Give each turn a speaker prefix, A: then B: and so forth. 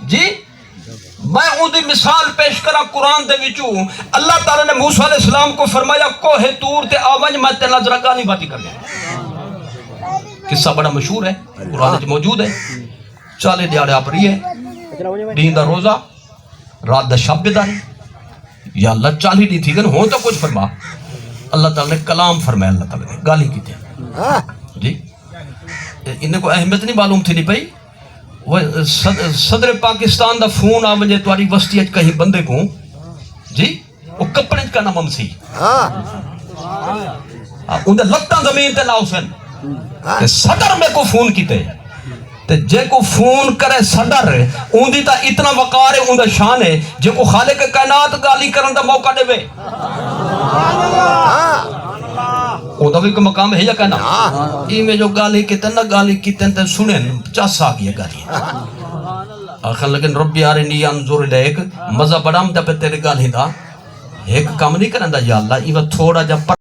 A: جی میں ان دی مثال پیش کرا قرآن دے وچوں اللہ تعالیٰ نے موسیٰ علیہ السلام کو فرمایا کوہ طور تے آونج میں تے نظرہ گالی باتی کر لیا قصہ بڑا مشہور ہے قرآن وچ موجود ہے 40 دیہاڑے آپ رہی ہے دین دا روزہ رات دا شب بیداری یا اللہ 40 دی تھی گن ہو تو کچھ فرما اللہ تعالیٰ نے کلام فرمایا اللہ تعالیٰ نے گالی کی تھی جی انہیں کو اہمیت نہیں معلوم تھی نہیں پئی وہ صدر پاکستان دا فون آ ونجے تواری وسطی اچ کہیں بندے کو جی وہ کپڑے کا نام امسی ان دے لگتاں زمین تے نہ حسین کہ صدر میں کو فون کیتے تے جے کو فون کرے صدر ان دی تا اتنا وقار ہے ان دا شان ہے جے کو خالق کائنات گالی کرن دا موقع دے وے او دا بھی کوئی مقام ہے یا کہنا ای میں جو گالی کیتے نہ گالی کیتے تے سنیں 50 آ گیا گالی آخر لیکن ربی آرینی انظر الیک مزہ بڑا ہم دا پہ تیرے گالی دا ایک کام نہیں کرن دا یا اللہ ایوہ تھوڑا جا